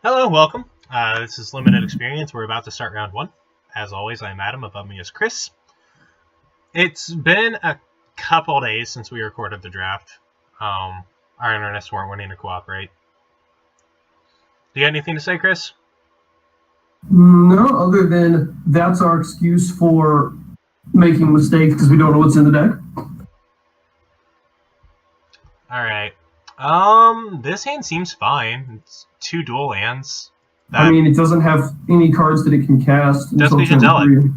Hello, welcome. This is Limited Experience. We're about to start round one. As always, I'm Adam. Above me is Chris. It's been a couple days since we recorded the draft. Our internets weren't wanting to cooperate. Do you have anything to say, Chris? No, other than that's our excuse for making mistakes because we don't know what's in the deck. Alright. This hand seems fine. It's two dual lands. I mean, it doesn't have any cards that it can cast until Desperation turn Zealot.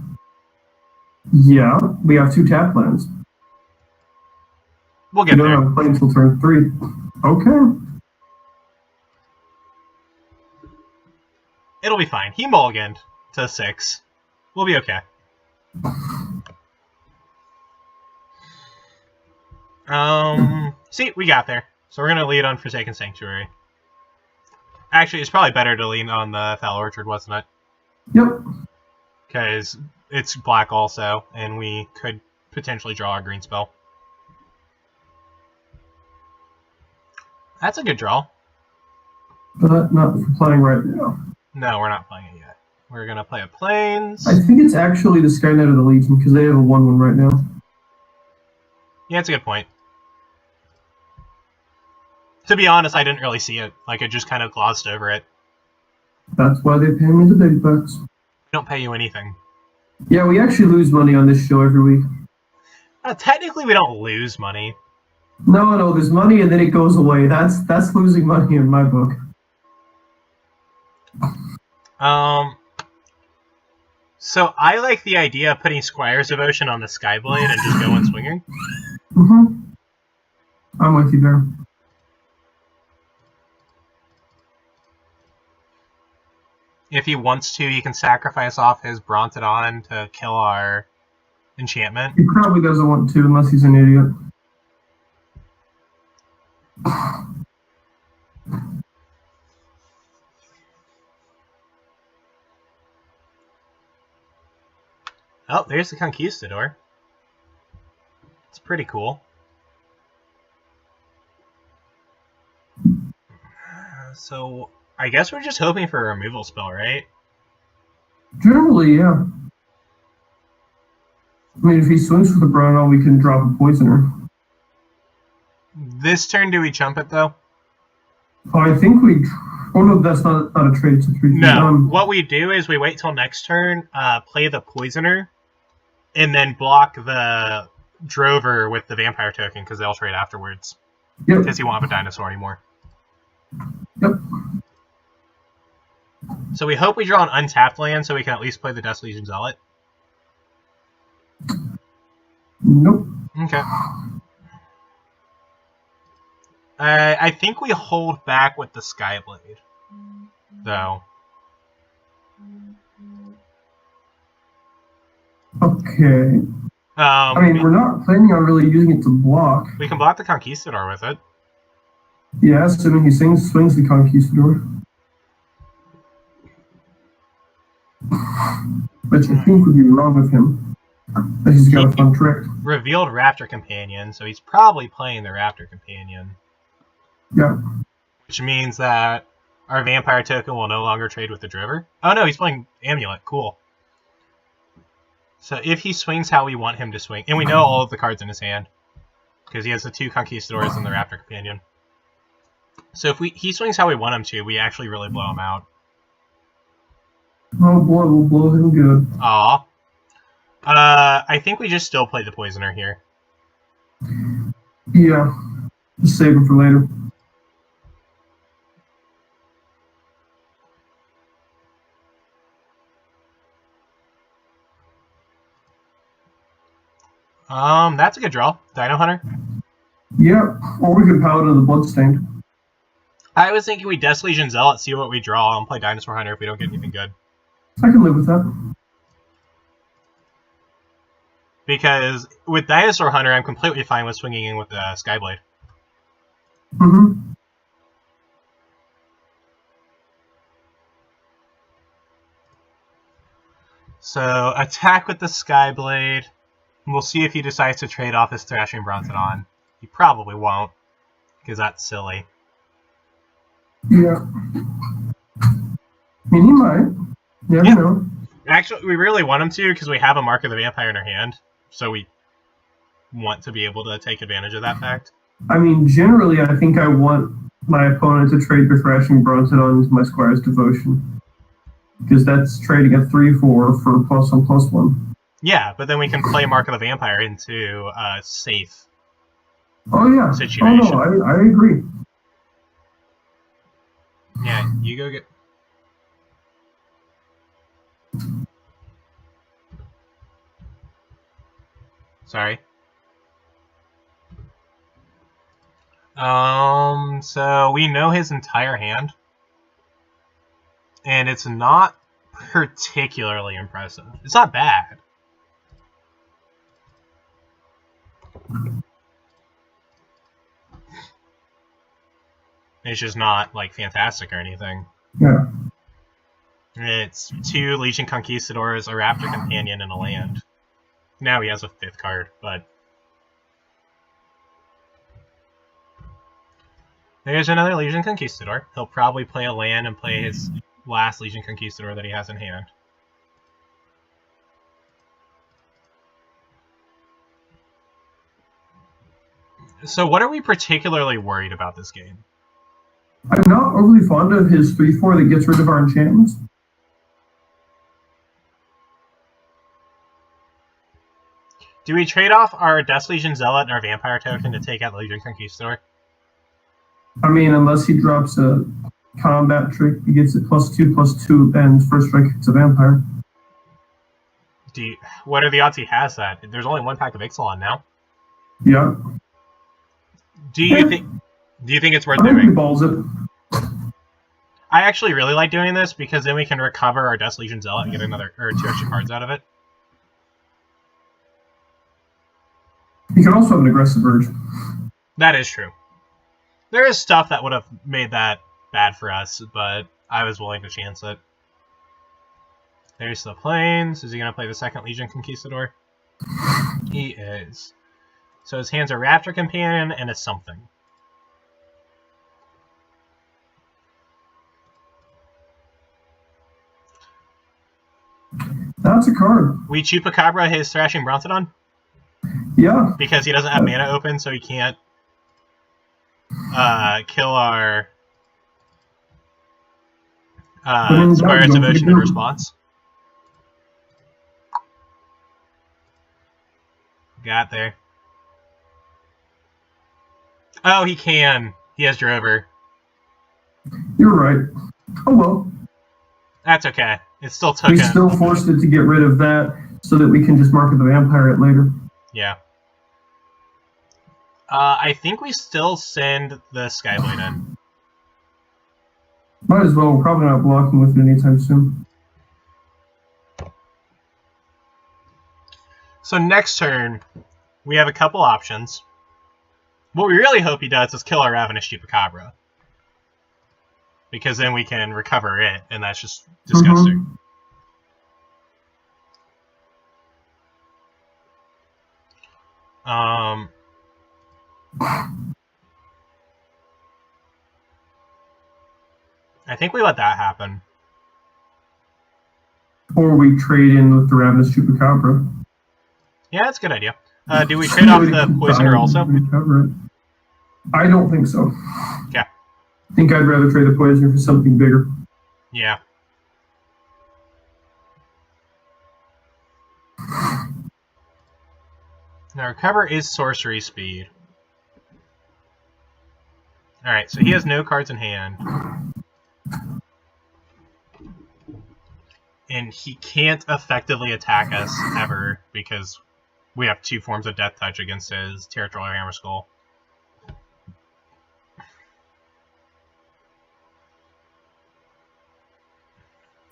3. Yeah, we have 2 tap lands. We'll get We don't there. have a play until turn 3. Okay. It'll be fine. He mulliganed to 6. We'll be okay. See, we got there. So we're going to lead on Forsaken Sanctuary. Actually, it's probably better to lean on the Foul Orchard, wasn't it? Yep. Because it's black also, and we could potentially draw a green spell. That's a good draw. But not for playing right now. No, we're not playing it yet. We're going to play a Plains. I think it's actually the Skynet of the Legion because they have a 1/1 right now. Yeah, that's a good point. To be honest, I didn't really see it. Like, I just kind of glossed over it. That's why they pay me the big bucks. We don't pay you anything. Yeah, we actually lose money on this show every week. Technically, we don't lose money. No, there's money and then it goes away. That's losing money in my book. So I like the idea of putting Squire's Devotion on the Skyblade and just going swinging. I'm with you there. If he wants to, he can sacrifice off his Brontodon to kill our enchantment. He probably doesn't want to unless he's an idiot. Oh, there's the Conquistador. It's pretty cool. So, I guess we're just hoping for a removal spell, right? Generally, yeah. I mean, if he swings for the Brown, we can drop a Poisoner. This turn, do we chump it, though? Oh, I think we... Oh, no, that's not a trade. It's a 3. No, what we do is we wait till next turn, play the Poisoner, and then block the Drover with the Vampire token, because they'll trade afterwards. Yep. Because he won't have a Dinosaur anymore. Yep. So we hope we draw an untapped land so we can at least play the Desolating Zealot. Nope. Okay. I think we hold back with the Skyblade, though. Okay. I mean, we're not planning on really using it to block. We can block the Conquistador with it. Yeah, assuming he swings the Conquistador. Which I think would be wrong of him. But he's got a fun trick. Revealed Raptor Companion, so he's probably playing the Raptor Companion. Yeah. Which means that our Vampire token will no longer trade with the Drover. Oh no, he's playing Amulet. Cool. So if he swings how we want him to swing, and we know all of the cards in his hand, because he has the 2 Conquistadors and the Raptor Companion. So if he swings how we want him to, we actually really blow him out. Oh boy, we'll blow him good. Aw. I think we just still play the Poisoner here. Yeah. Just save him for later. That's a good draw. Dino Hunter. Yeah, or we could Paladin of the Bloodstained. I was thinking we Desolating Zealot, see what we draw, and play Dinosaur Hunter if we don't get anything good. I can live with that. Because with Dinosaur Hunter, I'm completely fine with swinging in with the Skyblade. So, attack with the Skyblade. We'll see if he decides to trade off his Thrashing Brontodon. He probably won't, because that's silly. Yeah. I mean, he might. Never know. Actually, we really want him to because we have a Mark of the Vampire in our hand, so we want to be able to take advantage of that fact. I mean, generally, I think I want my opponent to trade the Thrashing Bronzodon into my Squire's Devotion. Because that's trading a 3/4 for +1/+1. Yeah, but then we can play Mark of the Vampire into a safe situation. Oh, no, I agree. Yeah, you go get... Sorry. So we know his entire hand. And it's not particularly impressive. It's not bad. It's just not, like, fantastic or anything. Yeah. It's 2 Legion Conquistadors, a Raptor Companion, and a land. Now he has a 5th card, but... There's another Legion Conquistador. He'll probably play a land and play his last Legion Conquistador that he has in hand. So what are we particularly worried about this game? I'm not overly fond of his 3/4 that gets rid of our enchantments. Do we trade off our Death Legion Zealot and our Vampire token to take out the Legion Conquistador? I mean, unless he drops a combat trick, he gets it +2/+2, and first strike it's a vampire. What are the odds he has that? There's only 1 pack of Ixalan now. Yeah. Do you think it's worth I think he doing? balls it. I actually really like doing this because then we can recover our Death Legion Zealot and get 2 extra cards out of it. He can also have an aggressive urge. That is true. There is stuff that would have made that bad for us, but I was willing to chance it. There's the Plains. Is he going to play the 2nd Legion Conquistador? He is. So his hand's a Raptor Companion and a something. That's a card. We Chupacabra his Thrashing Bronzodon? Yeah. Because he doesn't have mana open, so he can't kill our Squire's Devotion in response. Got there. Oh, he can. He has Drover. You're right. Oh well. That's okay. It still took We him. still forced it to get rid of that so that we can just mark the vampire it later. Yeah. I think we still send the Skyblade in. Might as well. We're probably not blocking with it anytime soon. So next turn, we have a couple options. What we really hope he does is kill our Ravenous Chupacabra. Because then we can recover it, and that's just disgusting. I think we let that happen. Or we trade in with the Ravenous Chupacabra. Yeah, that's a good idea. Do we trade off the Poisoner also? I don't think so. Okay. I think I'd rather trade the Poisoner for something bigger. Yeah. Now, recover is sorcery speed. Alright, so he has no cards in hand. And he can't effectively attack us ever because we have 2 forms of Death Touch against his Territorial Hammer Skull.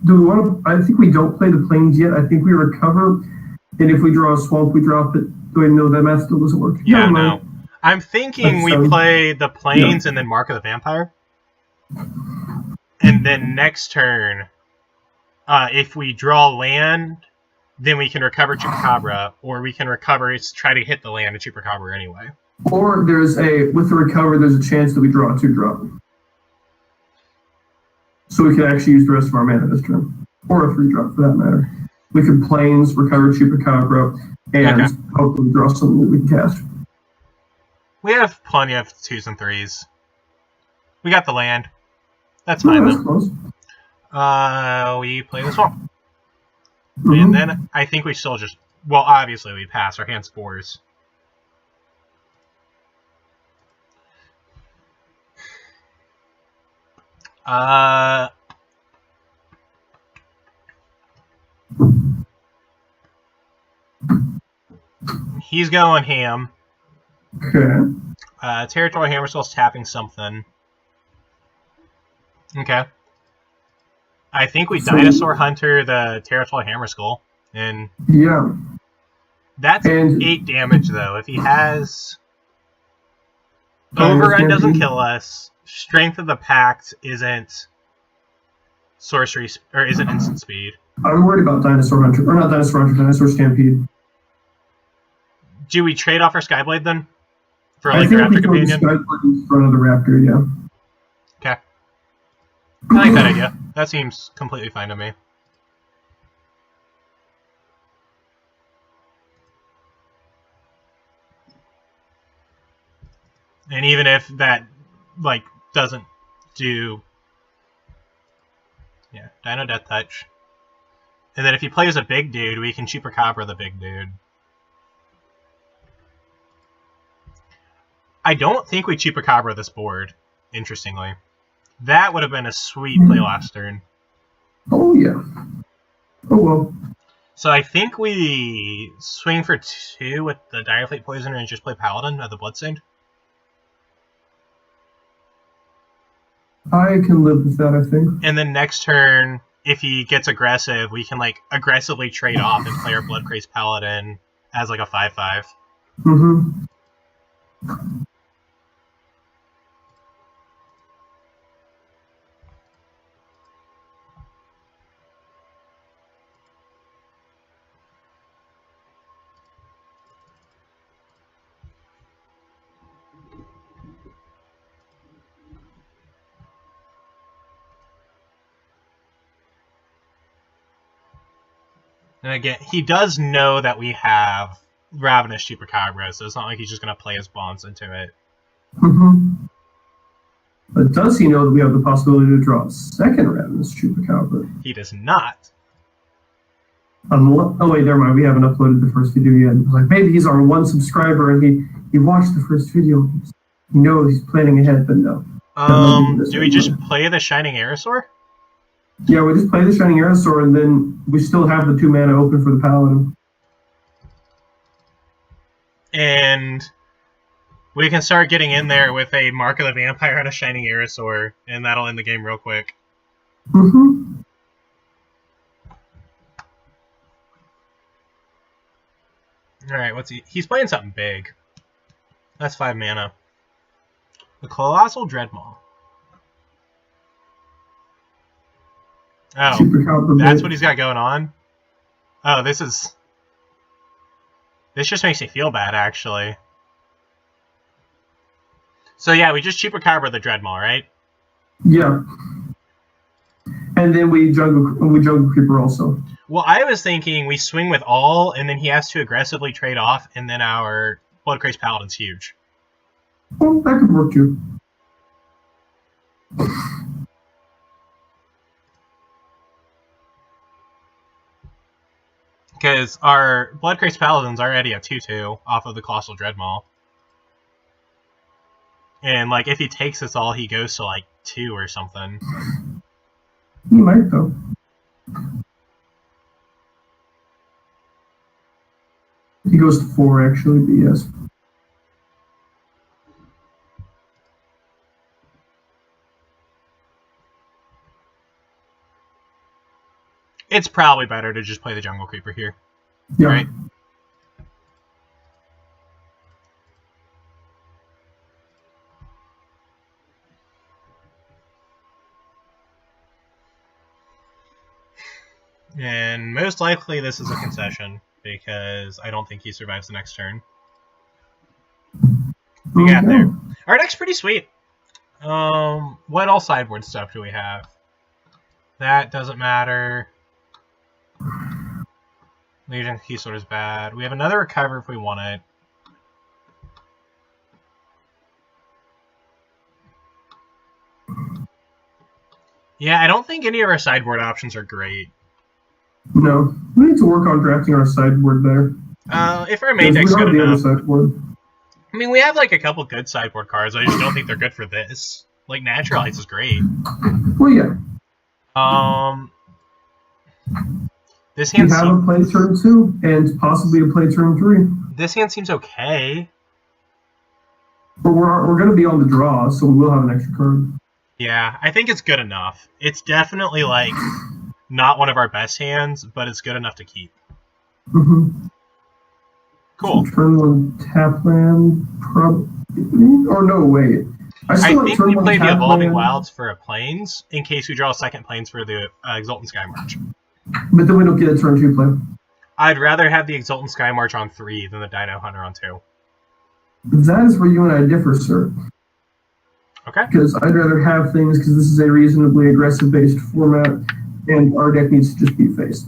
Do we want to? I think we don't play the Plains yet. I think we recover, and if we draw a swamp, we drop it. Do I know that math still doesn't work? Yeah, no. I'm thinking we play the Plains and then Mark of the Vampire. And then next turn, if we draw land, then we can recover Chupacabra, or we can recover, try to hit the land of Chupacabra anyway. Or with the recover, there's a chance that we draw a 2-drop. So we could actually use the rest of our mana this turn. Or a 3-drop for that matter. We could Plains, recover Chupacabra, and hopefully draw something that we can cast. We have plenty of 2s and 3s. We got the land. That's fine, that's though. Close. We play this one. And then I think we still just... Well, obviously we pass. Our hand spores. He's going ham. Okay. Territorial Hammerskill's tapping something. Okay. I think we Dinosaur Hunter the Territorial Hammerskull. And yeah. That's 8 damage, though. If he has... Overrun doesn't kill us. Strength of the Pact isn't sorcery... Or isn't instant speed. I'm worried about Dinosaur Hunter. Or not Dinosaur Hunter, Dinosaur Stampede. Do we trade off our Skyblade, then? For, like, the Raptor Companion? Skyblade for another Raptor, yeah. Okay. I like that idea. That seems completely fine to me. And even if that, like, doesn't do... Yeah, Dino Death Touch. And then if he plays a big dude, we can Chupacabra the big dude. I don't think we Chupacabra this board, interestingly. That would have been a sweet play last turn. Oh, yeah. Oh, well. So I think we swing for 2 with the Direfleet Poisoner and just play Paladin at the Bloodstained. I can live with that, I think. And then next turn, if he gets aggressive, we can, like, aggressively trade off and play our Bloodcraze Paladin as, like, a 5/5. Mm-hmm. And again, he does know that we have Ravenous Chupacabra, so it's not like he's just going to play his bonds into it. Mm-hmm. But does he know that we have the possibility to draw a second Ravenous Chupacabra? He does not. Oh wait, never mind. We haven't uploaded the first video yet. I was like, maybe he's our 1 subscriber and he watched the first video. He knows he's planning ahead, but no. Do we just play the Shining Aerosaur? Yeah, we just play the Shining Aerosaur, and then we still have the 2 mana open for the Paladin. And we can start getting in there with a Mark of the Vampire and a Shining Aerosaur, and that'll end the game real quick. Mm-hmm. Alright, what's he? He's playing something big. That's 5 mana. The Colossal Dreadmaw. Oh, that's what he's got going on? Oh, this just makes me feel bad, actually. So yeah, we just Chupacabra the Dreadmaw, right? Yeah. And then we jungle Creeper also. Well, I was thinking we swing with all, and then he has to aggressively trade off, and then our Bloodcraze Paladin's huge. Well, that could work too. Because our Bloodcraze Paladin's already a 2/2 off of the Colossal Dreadmaw. And, like, if he takes this all, he goes to, like, 2 or something. He might, though. He goes to 4, actually, but yes. It's probably better to just play the Jungle Creeper here. Yeah. Right? And most likely this is a concession, because I don't think he survives the next turn. We got there. Our deck's pretty sweet. What all sideboard stuff do we have? That doesn't matter. Legion Conquistador is bad. We have another recover if we want it. Yeah, I don't think any of our sideboard options are great. No, we need to work on drafting our sideboard better. If our main deck's good enough. Sideboard. I mean, we have like a couple good sideboard cards. I just don't think they're good for this. Like Naturalize is great. Well, yeah. This hand. We have a play turn 2 and possibly a play turn 3. This hand seems okay. But we're going to be on the draw, so we will have an extra card. Yeah, I think it's good enough. It's definitely like not one of our best hands, but it's good enough to keep. Mm-hmm. Cool. So turn 1 tap land, probably. Or no, wait. I think we play the Evolving Wilds for a Plains in case we draw a second Plains for the Exultant Skymarch. But then we don't get a turn 2 play. I'd rather have the Exultant Skymarch on 3 than the Dino Hunter on 2. That is where you and I differ, sir. Okay. Because I'd rather have things because this is a reasonably aggressive-based format, and our deck needs to just be faced.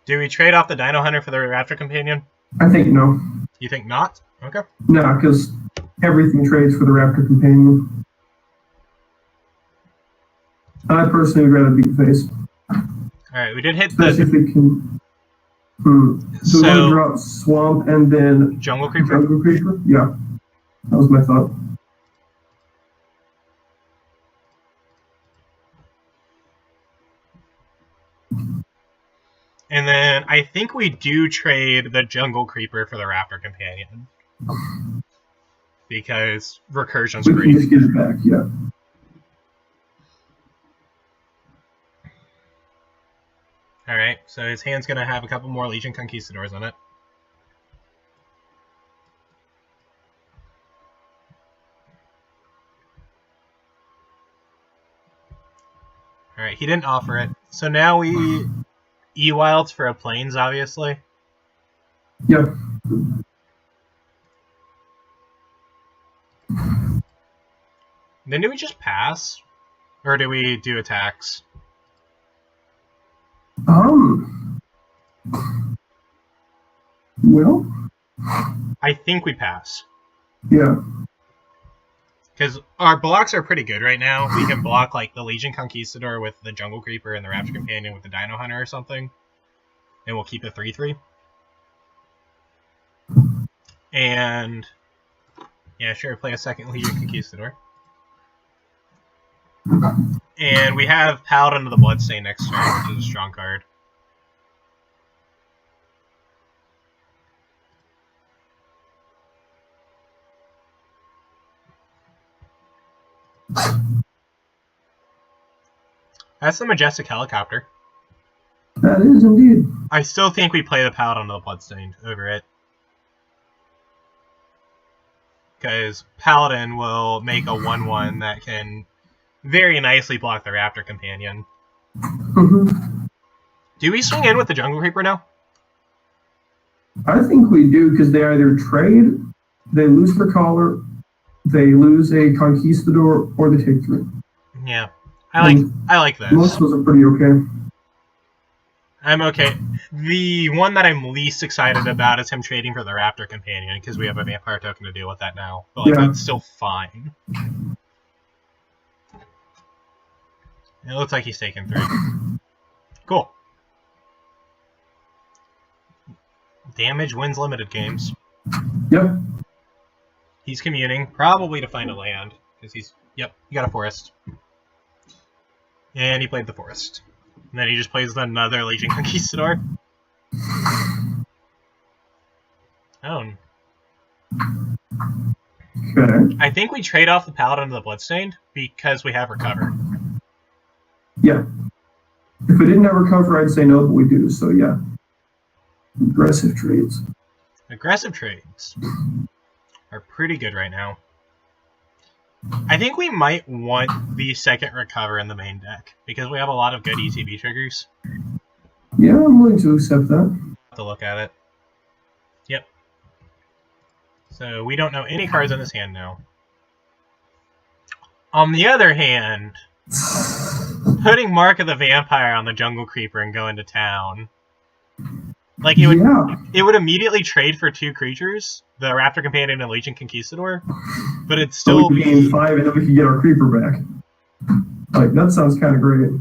Do we trade off the Dino Hunter for the Raptor Companion? I think no. You think not? Okay. No, because everything trades for the Raptor Companion. I personally would rather beat face. Alright, we did hit Especially if we can... So we want to drop Swamp and then... Jungle Creeper? Jungle Creeper? Yeah. That was my thought. And then I think we do trade the Jungle Creeper for the Raptor Companion. Because Recursion's great. We can just get it back, yeah. Alright, so his hand's going to have a couple more Legion Conquistadors in it. Alright, he didn't offer it. So now we E-Wilds for a Plains, obviously. Yep. Then do we just pass? Or do we do attacks? Well? I think we pass. Yeah. Because our blocks are pretty good right now. We can block like the Legion Conquistador with the Jungle Creeper and the Raptor Companion with the Dino Hunter or something. And we'll keep it 3-3. And yeah, sure, play a second Legion Conquistador. And we have Paladin of the Bloodstain next turn, which is a strong card. That's the Majestic Helicopter. That is indeed. I still think we play the Paladin of the Bloodstained over it. Because Paladin will make a 1-1 that can very nicely block the Raptor Companion. Mm-hmm. Do we swing in with the Jungle Creeper now? I think we do, because they either trade, they lose their collar, they lose a Conquistador, or they take 3. Yeah. I like this. Most of those are pretty okay. I'm okay. The one that I'm least excited about is him trading for the Raptor Companion, because we have a Vampire token to deal with that now. But like, that's still fine. It looks like he's taking 3. Cool. Damage wins limited games. Yep. He's communing, probably to find a land, because he's... Yep, he got a forest. And he played the forest. And then he just plays another Legion Conquistador. Oh. Okay. I think we trade off the Paladin to the Bloodstained because we have Recover. Yeah. If we didn't have Recover, I'd say no, but we do, so yeah. Aggressive trades. Aggressive trades. are pretty good right now. I think we might want the second recover in the main deck, because we have a lot of good ETB triggers. Yeah, I'm willing to accept that. Have to look at it. Yep. So we don't know any cards in this hand now. On the other hand, putting Mark of the Vampire on the Jungle Creeper and going to town. Like, it would immediately trade for 2 creatures, the Raptor Companion and Legion Conquistador, but it'd still be... gain 5 and then we can get our Creeper back. Like, that sounds kind of great.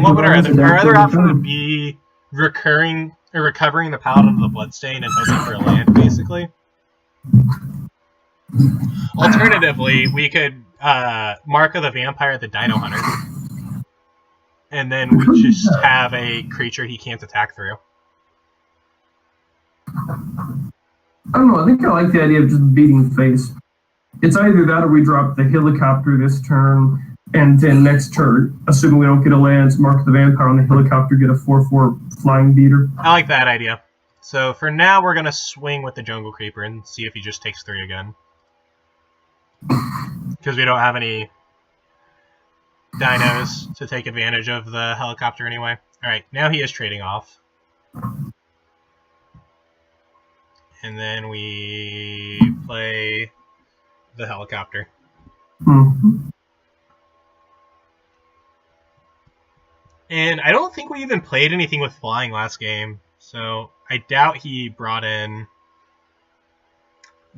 What would our other option would be recovering the Paladin of the Bloodstain and hoping for a land, basically. Alternatively, we could Mark of the Vampire the Dino Hunter. And then we just have a creature he can't attack through. I don't know, I think I like the idea of just beating face. It's either that or we drop the helicopter this turn, and then next turn, assuming we don't get a land, Mark the Vampire on the helicopter, get a 4/4 flying beater. I like that idea. So for now, we're going to swing with the Jungle Creeper and see if he just takes 3 again. Because we don't have any dinos to take advantage of the helicopter anyway. Alright, now he is trading off. And then we play the helicopter. Mm-hmm. And I don't think we even played anything with flying last game, so I doubt he brought in...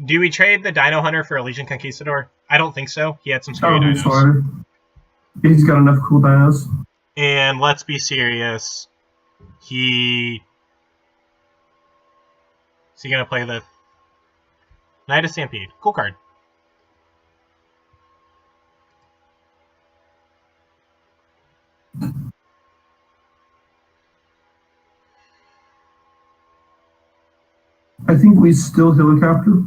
Do we trade the Dino Hunter for a Legion Conquistador? I don't think so. He had some scary dinos. He's got enough cool dinos. And let's be serious. Is he going to play the Knight of Stampede? Cool card. I think we still helicopter.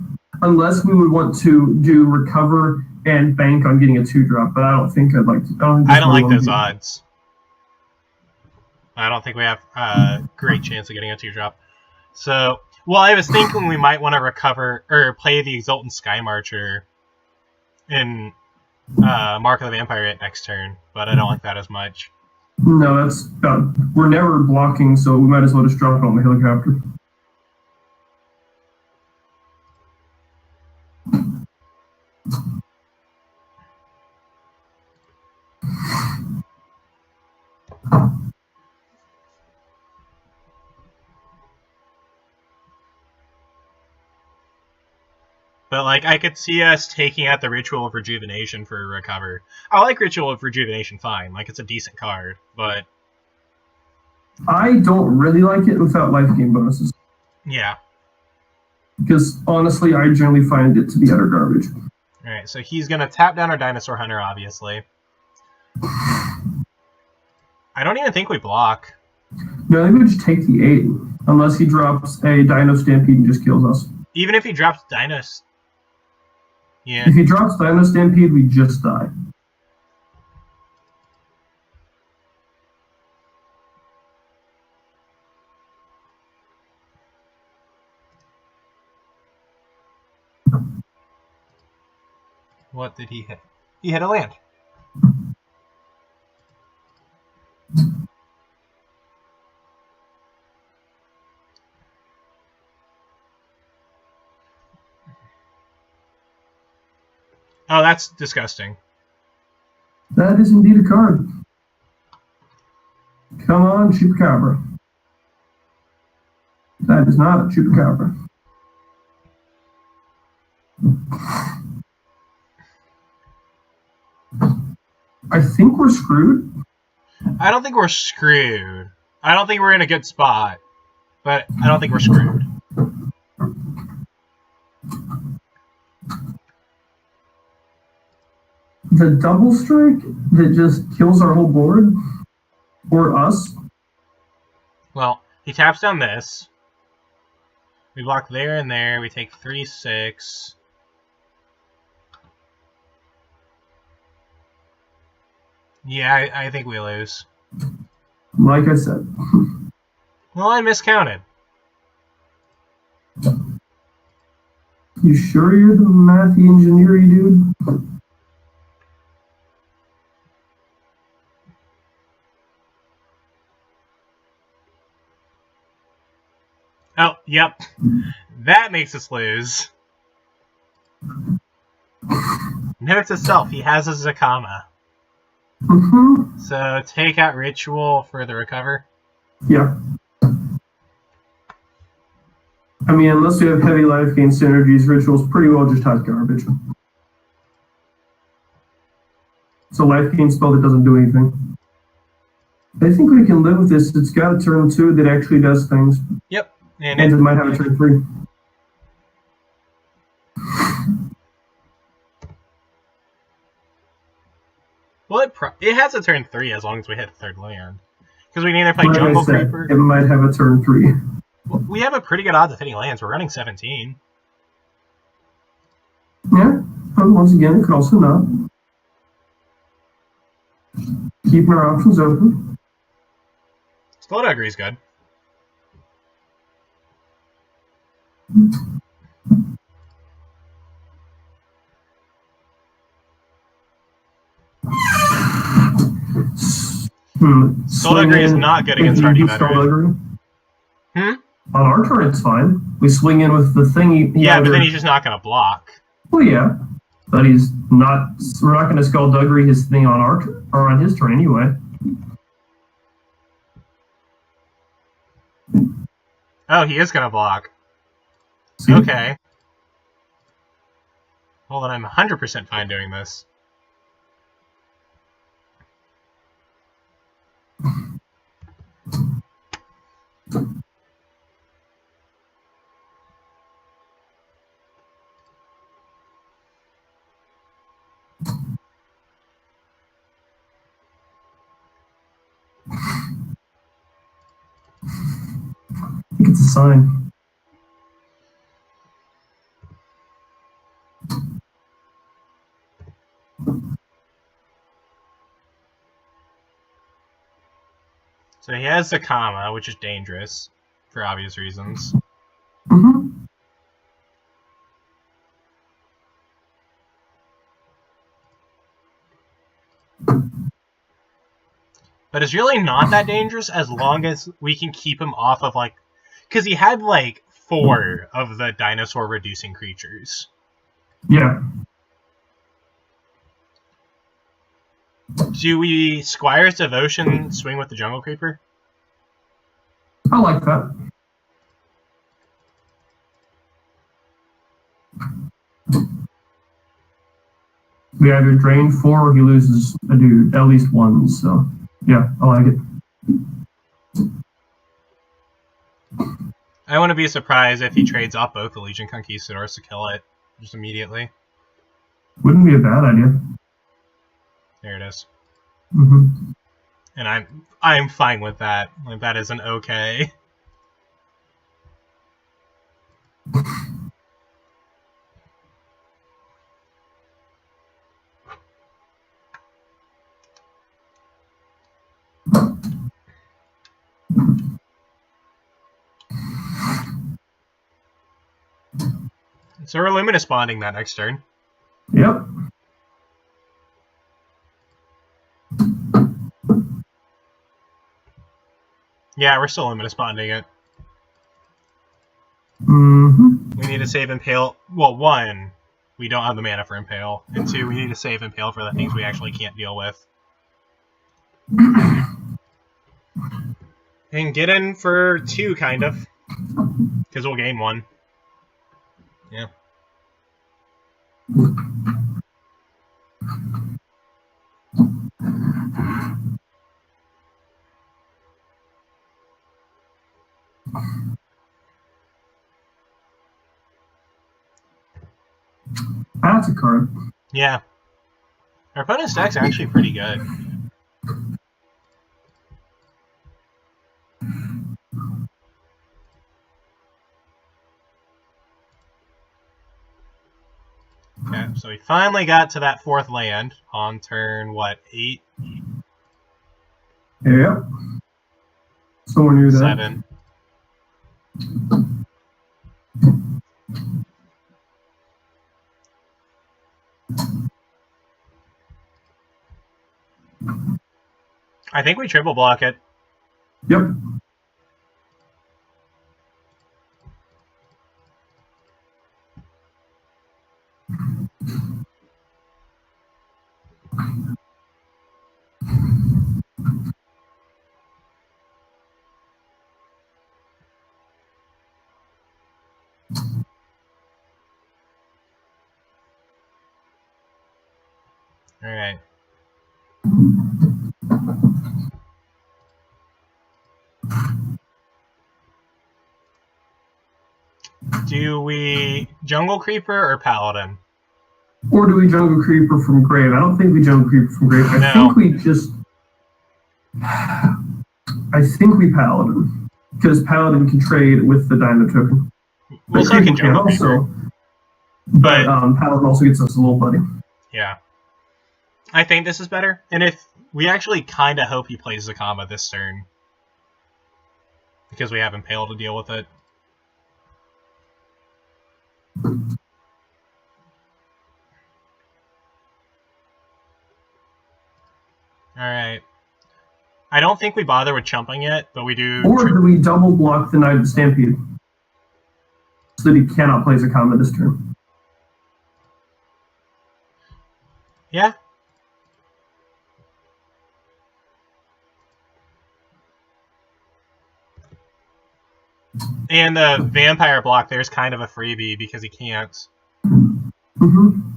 Unless we would want to do recover and bank on getting a 2-drop, but I don't think I'd like to. I don't like those odds. I don't think we have a great chance of getting a 2-drop. So, well, I was thinking we might want to recover or play the Exultant Sky Marcher in Mark of the Vampire at next turn, but I don't like that as much. No, that's we're never blocking, so we might as well just drop it on the helicopter. But, like, I could see us taking out the Ritual of Rejuvenation for a recover. I like Ritual of Rejuvenation fine. Like, it's a decent card, but... I don't really like it without life gain bonuses. Yeah. Because, honestly, I generally find it to be utter garbage. Alright, so he's going to tap down our Dinosaur Hunter, obviously. I don't even think we block. No, I think we just take the 8. Unless he drops a Dino Stampede and just kills us. Even if he drops Dinos... Yeah. If he drops Dino Stampede, we just die. What did he hit? He hit a land. Oh, that's disgusting. That is indeed a card. Come on, Chupacabra. That is not a Chupacabra. I think we're screwed. I don't think we're screwed. I don't think we're in a good spot. But I don't think we're screwed. The double strike that just kills our whole board? Or us? Well, he taps down this. We block there and there. We take 3/6. Yeah, I think we lose. Like I said. Well, I miscounted. You sure you're the mathy engineer-y dude? Oh, yep. That makes us lose. Note to self, he has a Zakama. Mm-hmm. So take out Ritual for the recover. Yeah. I mean, unless you have heavy life gain synergies, Rituals pretty well just has garbage. It's a life gain spell that doesn't do anything. I think we can live with this. It's got a turn 2 that actually does things. Yep. And it might have a turn 3. Well, it has a turn 3 as long as we hit a third land. Because we can either play Like Jungle I said, Creeper. it might have a turn 3. Well, we have a pretty good odds of hitting lands. We're running 17. Yeah, but once again, it could also not. Keeping our options open. Skullduggery is good. Skullduggery is not good against Hardy Veteran. On our turn, it's fine. We swing in with the thing. Yeah, but then he's just not going to block. Well, yeah, but he's not. We're not going to Skullduggery his thing on our or on his turn anyway. Oh, he is going to block. See? Okay. Well, then I'm 100% fine doing this. I think it's a sign. So he has Zakama, which is dangerous for obvious reasons. Mm-hmm. But it's really not that dangerous as long as we can keep him off of, like... Because he had, like, 4 of the dinosaur-reducing creatures. Yeah. Do we Squire's Devotion swing with the Jungle Creeper? I like that. We either drain 4 or he loses a dude, at least one, so yeah, I like it. I wouldn't be surprised if he trades off both the Legion Conquistadors to kill it just immediately. Wouldn't be a bad idea. There it is. Mm-hmm. And I'm fine with that. Like, that is an okay. So we're Luminous Bonding that next turn. Yep. Yeah, we're still Luminous Bonding it. Mm-hmm. We need to save Impale. Well, 1, we don't have the mana for Impale. And 2, we need to save Impale for the things we actually can't deal with. And get in for 2, kind of. Because we'll gain 1. Yeah. That's a card. Yeah. Our opponent's deck's are actually pretty good. Okay, so we finally got to that 4th land on turn, what, 8? Yep. Somewhere near that. 7. I think we triple block it. Yep. All right. Do we Jungle Creeper or Paladin? Or do we Jungle Creeper from Grave? I don't think we Jungle Creeper from Grave. I think we just... I think we Paladin. Because Paladin can trade with the Dino token. Well, so can Jungle Creeper. Also, but Paladin also gets us a little buddy. Yeah. I think this is better. And if we actually kind of hope he plays the combo this turn. Because we have Impale to deal with it. Alright. I don't think we bother with chumping it, but we do... Or do we double block the Knight of the Stampede? So that he cannot play Zakama this turn. Yeah. And the Vampire block there's kind of a freebie because he can't. Mm-hmm.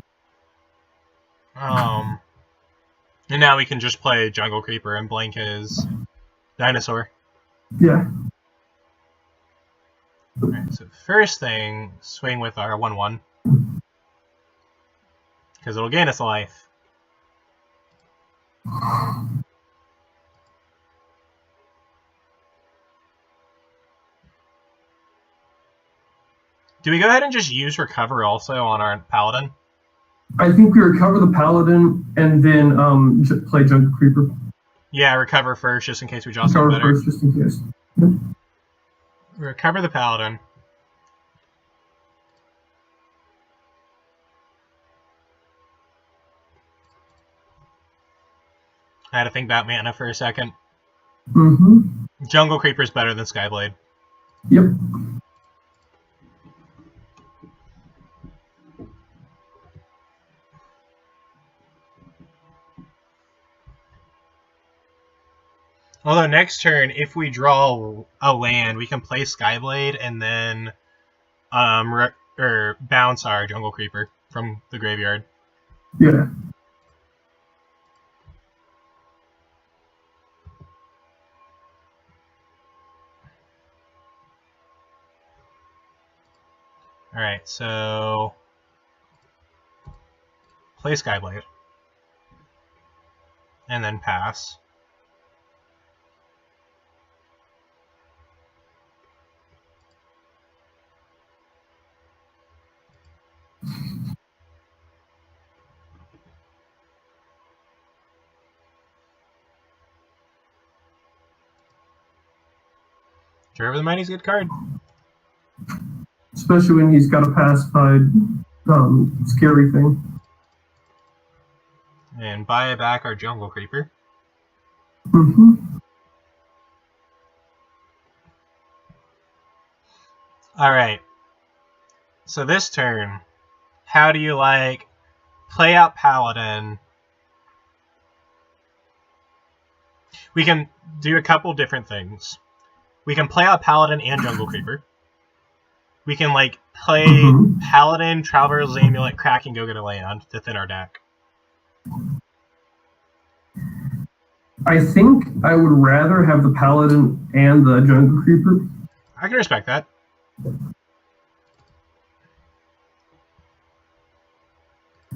And now we can just play Jungle Creeper and blank his Dinosaur. Yeah. Alright, so first thing, swing with our 1/1. Because it'll gain us a life. Do we go ahead and just use Recover also on our Paladin? I think we recover the Paladin and then play Jungle Creeper. Yeah, Recover first just in case we draw something better. Recover first just in case. Yep. Recover the Paladin. I had to think about mana for a second. Mm-hmm. Jungle Creeper's better than Skyblade. Yep. Although next turn, if we draw a land, we can play Skyblade and then bounce our Jungle Creeper from the graveyard. Yeah. Alright, so play Skyblade. And then pass. Trevor the Mighty's a good card. Especially when he's got a pacified scary thing. And buy back our Jungle Creeper. Mm-hmm. Alright. So this turn, how do you like play out Paladin? We can do a couple different things. We can play out Paladin and Jungle Creeper. We can like play Paladin, Traveler's Amulet, Crack, and go get a land to thin our deck. I think I would rather have the Paladin and the Jungle Creeper. I can respect that.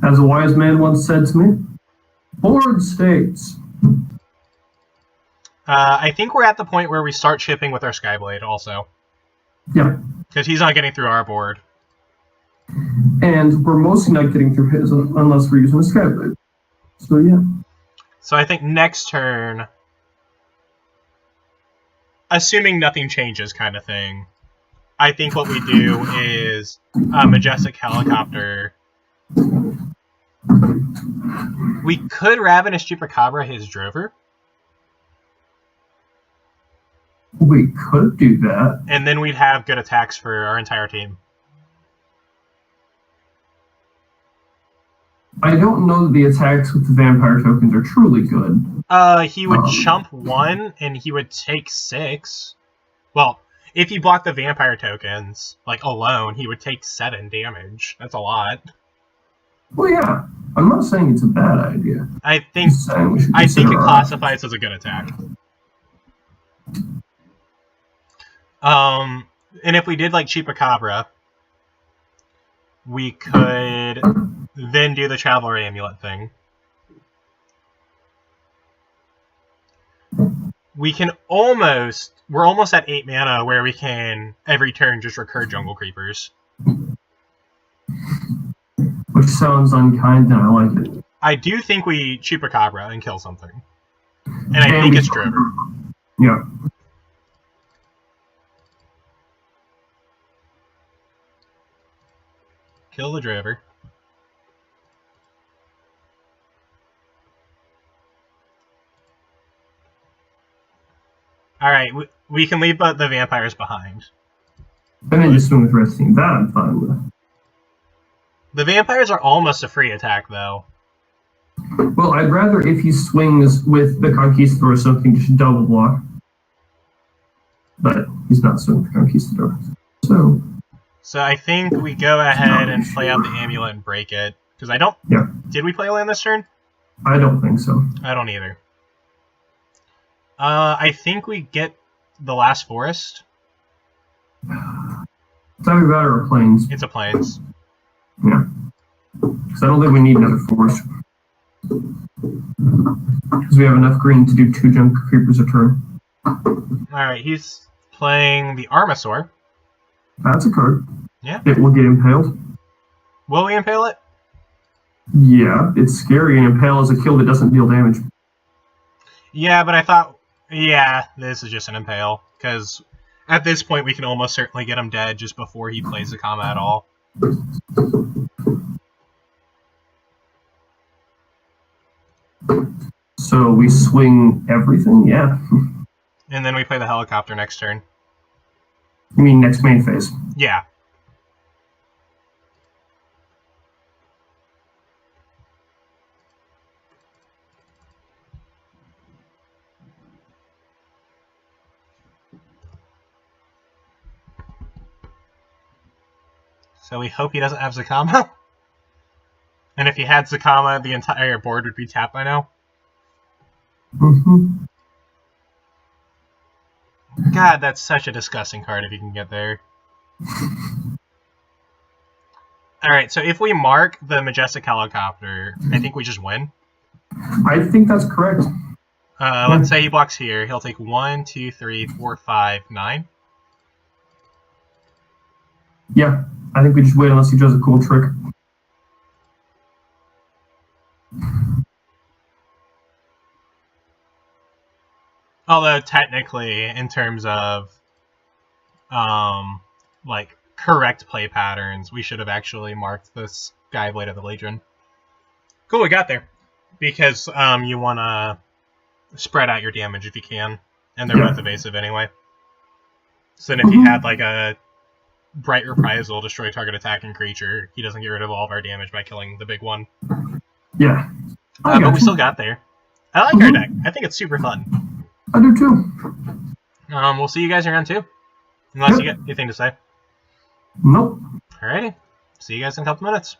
As a wise man once said to me, board states. I think we're at the point where we start shipping with our Skyblade also. Yeah. Because he's not getting through our board. And we're mostly not getting through his unless we're using a Skyblade. So, yeah. So I think next turn, assuming nothing changes kind of thing, I think what we do is Majestic Helicopter. We could Ravenous Chupacabra his Drover. We could do that. And then we'd have good attacks for our entire team. I don't know that the attacks with the vampire tokens are truly good. He would chump 1, and he would take 6. Well, if he blocked the vampire tokens, like, alone, he would take 7 damage. That's a lot. Well, yeah. I'm not saying it's a bad idea. I think it classifies as a good attack. And if we did, like, Chupacabra, we could then do the Traveler Amulet thing. We're almost at 8 mana where we can, every turn, just recur Jungle Creepers. Which sounds unkind, and I like it. I do think we Chupacabra and kill something. And I think it's Drover. Yeah. Kill the Drover. Alright, we can leave the vampires behind. And then just swing with Red Team. That I'm fine with. The vampires are almost a free attack, though. Well, I'd rather if he swings with the Conquistador or something, just double block. But he's not swinging with the Conquistador. So I think we go ahead and play out the amulet and break it. Because I don't... Yeah. Did we play a land this turn? I don't think so. I don't either. I think we get the last forest. It's either that or a Plains. It's a Plains. Yeah. Because I don't think we need another forest. Because we have enough green to do 2 Jungle Creepers a turn. Alright, he's playing the Armasaur. That's a card. Yeah. It will get impaled. Will we impale it? Yeah, it's scary, and impale is a kill that doesn't deal damage. Yeah, but I thought... Yeah, this is just an impale. Because at this point, we can almost certainly get him dead just before he plays the combat at all. So we swing everything? Yeah. And then we play the helicopter next turn. You mean next main phase? Yeah. So we hope he doesn't have Zakama. And if he had Zakama, the entire board would be tapped by now. Mm-hmm. God, that's such a disgusting card if you can get there. Alright, so if we mark the Majestic Helicopter, I think we just win. I think that's correct. Let's say he blocks here. He'll take 1, 2, 3, 4, 5, 9. Yeah, I think we just wait unless he does a cool trick. Although, technically, in terms of, like, correct play patterns, we should have actually marked this Skyblade of the Legion. Cool, we got there. Because, you want to spread out your damage if you can. And they're both evasive anyway. So then if you had, like, a Bright Reprisal, destroy target attacking creature, he doesn't get rid of all of our damage by killing the big one. Yeah. But we still got there. I like our deck. I think it's super fun. I do too. We'll see you guys in round 2. Unless you got anything to say. Nope. Alrighty. See you guys in a couple minutes.